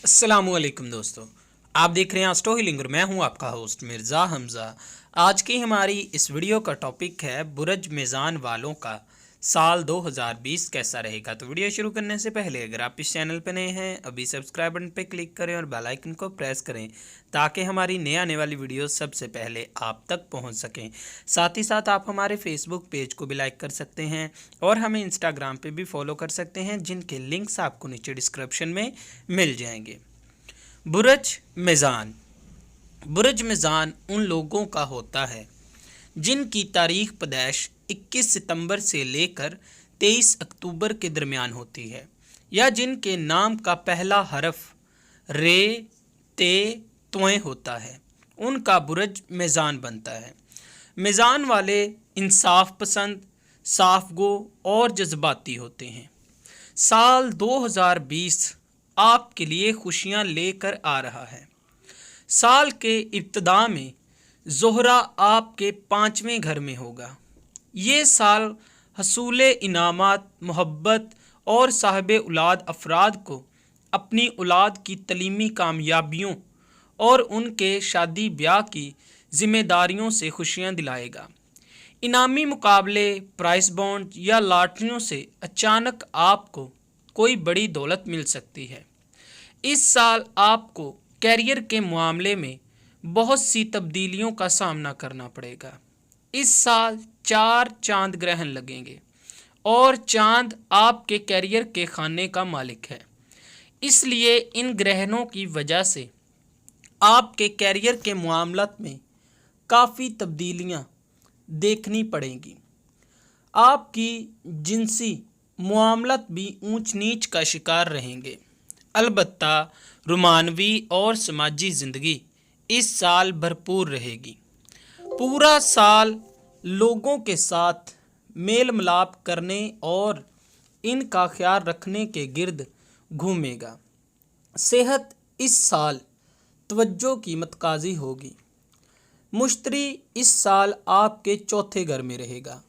अस्सलामुअलैकुम दोस्तों, आप देख रहे हैं एस्ट्रो हीलिंग और मैं हूं आपका होस्ट मिर्ज़ा हमज़ा। आज की हमारी इस वीडियो का टॉपिक है बुरज मीज़ान वालों का साल 2020 कैसा रहेगा। तो वीडियो शुरू करने से पहले अगर आप इस चैनल पर नए हैं अभी सब्सक्राइब बटन पर क्लिक करें और बेल आइकन को प्रेस करें ताकि हमारी नए आने वाली वीडियो सबसे पहले आप तक पहुंच सकें। साथ ही साथ आप हमारे फेसबुक पेज को भी लाइक कर सकते हैं और हमें इंस्टाग्राम पे भी फॉलो कर सकते हैं, जिनके लिंक्स आपको नीचे डिस्क्रिप्शन में मिल जाएंगे। बुरज मीज़ान। बुरज मीज़ान उन लोगों का होता है जिनकी तारीख पैदाइश 21 सितंबर से लेकर 23 अक्टूबर के दरमियान होती है या जिनके नाम का पहला हरफ रे ते तोए होता है, उनका बुरज मीज़ान बनता है। मीज़ान वाले इंसाफ पसंद, साफ़गो और जज्बाती होते हैं। साल 2020 आपके लिए खुशियां लेकर आ रहा है। साल के इब्तिदा में ज़ोहरा आपके 5वें घर में होगा। ये साल हसूले इनामात, मोहब्बत और साहिब औलाद अफराद को अपनी औलाद की तलीमी कामयाबियों और उनके शादी ब्याह की ज़िम्मेदारियों से खुशियां दिलाएगा। इनामी मुकाबले, प्राइस बॉन्ड या लॉटरियों से अचानक आपको कोई बड़ी दौलत मिल सकती है। इस साल आपको कैरियर के मामले में बहुत सी तब्दीलियों का सामना करना पड़ेगा। इस साल 4 चांद ग्रहण लगेंगे और चांद आपके कैरियर के खाने का मालिक है, इसलिए इन ग्रहणों की वजह से आपके कैरियर के मामलात में काफ़ी तब्दीलियां देखनी पड़ेंगी। आपकी जिनसी मामलात भी ऊंच नीच का शिकार रहेंगे। अलबत्ता रोमानवी और समाजी ज़िंदगी इस साल भरपूर रहेगी। पूरा साल लोगों के साथ मेल मिलाप करने और इनका ख्याल रखने के गिर्द घूमेगा। सेहत इस साल तवज्जो की मतकाजी होगी। मुश्तरी इस साल आपके चौथे घर में रहेगा,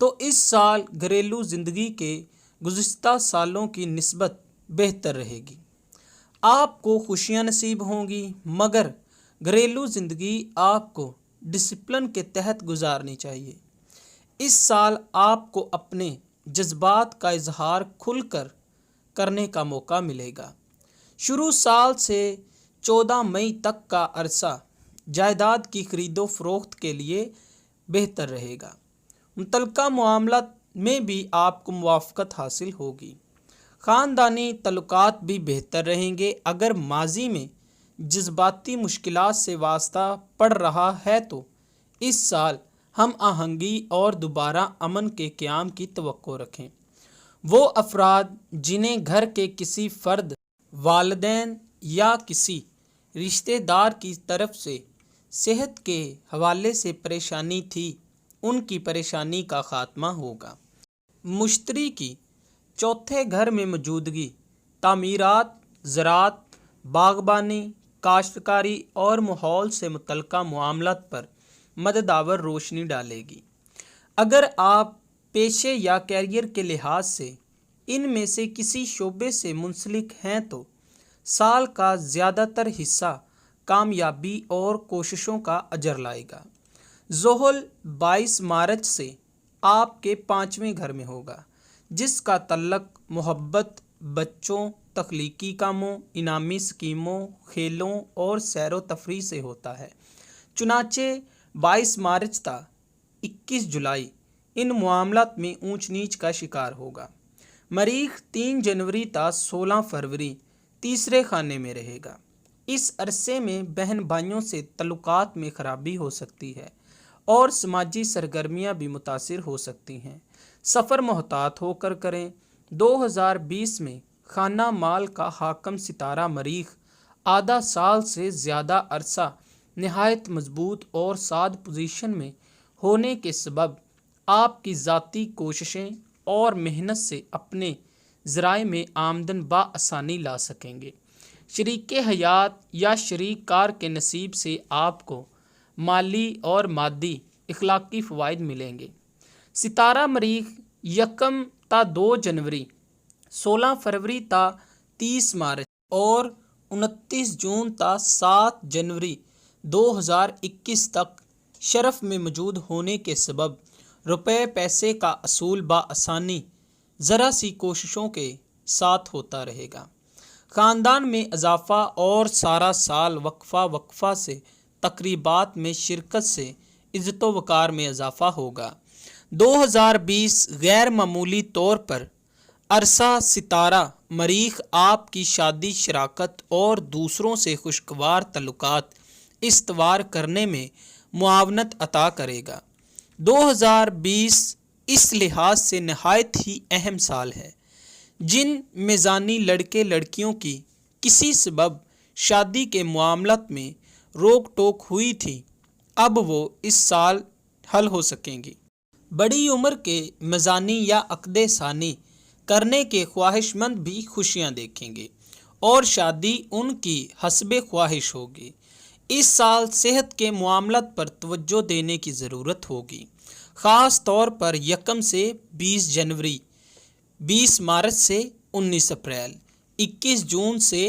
तो इस साल घरेलू ज़िंदगी के गुज़िश्ता सालों की निस्बत बेहतर रहेगी। आपको खुशियां नसीब होंगी, मगर घरेलू ज़िंदगी आपको डिसिप्लिन के तहत गुजारनी चाहिए। इस साल आपको अपने जज्बात का इजहार खुलकर करने का मौका मिलेगा। शुरू साल से 14 मई तक का अरसा जायदाद की खरीदो फरोख्त के लिए बेहतर रहेगा। मुतल्लिका मामलात में भी आपको मुवाफ़क़त हासिल होगी। ख़ानदानी तल्लुकात भी बेहतर रहेंगे। अगर माजी में जज्बाती मुश्किलात से वास्ता पड़ रहा है तो इस साल हम आहंगी और दोबारा अमन के क़याम की तवक्को रखें। वो अफराद जिन्हें घर के किसी फ़र्द, वालिदैन या किसी रिश्तेदार की तरफ से सेहत के हवाले से परेशानी थी, उनकी परेशानी का ख़ात्मा होगा। मुश्तरी की चौथे घर में मौजूदगी तामीरात, ज़राअत, बागबानी, काश्तकारी और माहौल से मुतल्लिका मामलात पर मददावर रोशनी डालेगी। अगर आप पेशे या कैरियर के लिहाज से इनमें से किसी शोबे से मुंसलिक हैं तो साल का ज़्यादातर हिस्सा कामयाबी और कोशिशों का अजर लाएगा। ज़ोहल 22 मार्च से आपके 5वें घर में होगा, जिसका तल्लक मोहब्बत, बच्चों, तख्लीकी कामों, इनामी स्कीमों, खेलों और सैर व तफरीह से होता है। चुनाचे 22 मार्च था 21 जुलाई इन मामलात में ऊंच नीच का शिकार होगा। मरीख 3 जनवरी था 16 फरवरी तीसरे खाने में रहेगा। इस अरसे में बहन भाइयों से तल्लुकात में ख़राबी हो सकती है और समाजी सरगर्मियां भी मुतासिर हो सकती हैं। सफ़र मोहतात होकर करें। 2020 में खाना माल का हाकम सितारा मरीख आधा साल से ज़्यादा अरसा नहायत मजबूत और साद पोजीशन में होने के सबब आपकी ज़ाती कोशिशें और मेहनत से अपने ज़राए में आमदन बआसानी ला सकेंगे। शरीक हयात या शरीक कार के नसीब से आपको माली और मादी इखलाकी फ़वाइद मिलेंगे। सितारा मरीख 1 ता 2 जनवरी, 16 फरवरी ता 30 मार्च और 29 जून تا 7 जनवरी 2021 तक शरफ में मौजूद होने के सबब रुपए पैसे का असूल बाआसानी ज़रा सी कोशिशों के साथ होता रहेगा। ख़ानदान में इजाफ़ा और सारा साल वक्फ़ा से तकरीबात में शिरकत से इज़्ज़त वक़ार में इजाफ़ा होगा। 2020 गैर मामूली तौर पर अरसा सितारा मरीख आपकी शादी शराकत और दूसरों से खुशगवार तल्लुकात इस्तवार करने में मुआवनत अता करेगा। 2020 इस लिहाज से नहायत ही अहम साल है। जिन मेज़ानी लड़के लड़कियों की किसी सबब शादी के मामलत में रोक टोक हुई थी, अब वो इस साल हल हो सकेंगी। बड़ी उम्र के मेज़ानी या अक़दे सानी करने के ख्वाहिशमंद भी खुशियां देखेंगे और शादी उनकी हस्बे ख्वाहिश होगी। इस साल सेहत के मामलत पर तवज्जो देने की ज़रूरत होगी, ख़ास तौर पर 1 से 20 जनवरी, 20 मार्च से 19 अप्रैल, 21 जून से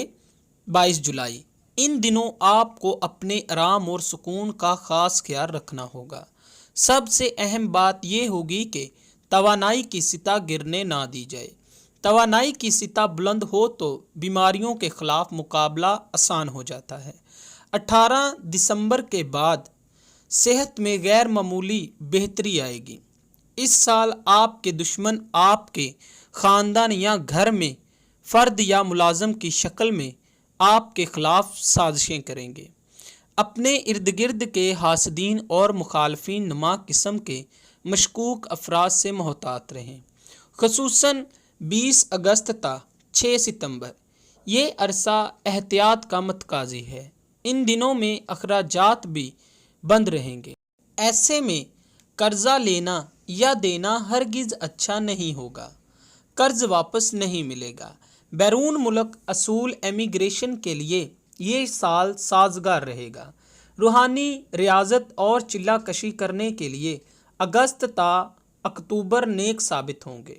22 जुलाई। इन दिनों आपको अपने आराम और सुकून का ख़ास ख्याल रखना होगा। सबसे अहम बात यह होगी कि तवानाई की सतह गिरने ना दी जाए। तवानाई की सतह बुलंद हो तो बीमारियों के ख़िलाफ़ मुकाबला आसान हो जाता है। 18 दिसंबर के बाद सेहत में गैर मामूली बेहतरी आएगी। इस साल आपके दुश्मन आपके ख़ानदान या घर में फ़र्द या मुलाजम की शक्ल में आपके ख़िलाफ़ साजिशें करेंगे। अपने इर्द गिर्द के हासदीन और मुखालफीन नुमा किस्म के मशकूक अफराद से मोहतात रहें, ख़ुसूसन 20 अगस्त ता 6 सितंबर। ये अरसा एहतियात का मतकाजी है। इन दिनों में अखराजात भी बंद रहेंगे। ऐसे में कर्जा लेना या देना हरगिज़ अच्छा नहीं होगा। कर्ज वापस नहीं मिलेगा। बैरून मुल्क असूल एमिग्रेशन के लिए ये साल साजगार रहेगा। रूहानी रियाजत और चिल्ला कशी करने के लिए अगस्त ता अक्टूबर नेक साबित होंगे।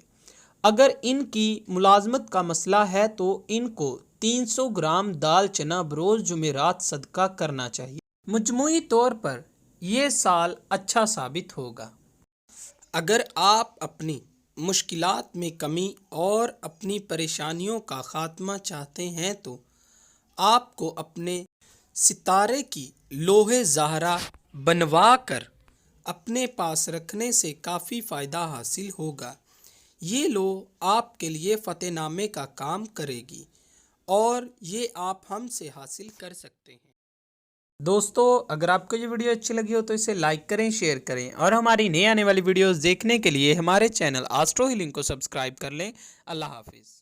अगर इनकी मुलाजमत का मसला है तो इनको 300 ग्राम दाल चना बरोज़ जुमेरात सदका करना चाहिए। मजमूई तौर पर यह साल अच्छा साबित होगा। अगर आप अपनी मुश्किलात में कमी और अपनी परेशानियों का ख़ात्मा चाहते हैं तो आपको अपने सितारे की लोहे ज़हरा बनवा कर अपने पास रखने से काफ़ी फ़ायदा हासिल होगा। ये लोह आपके लिए फ़तेहनामे का काम करेगी और ये आप हमसे हासिल कर सकते हैं। दोस्तों, अगर आपको ये वीडियो अच्छी लगी हो तो इसे लाइक करें, शेयर करें और हमारी नई आने वाली वीडियोस देखने के लिए हमारे चैनल एस्ट्रो हीलिंग को सब्सक्राइब कर लें। अल्लाह हाफिज़।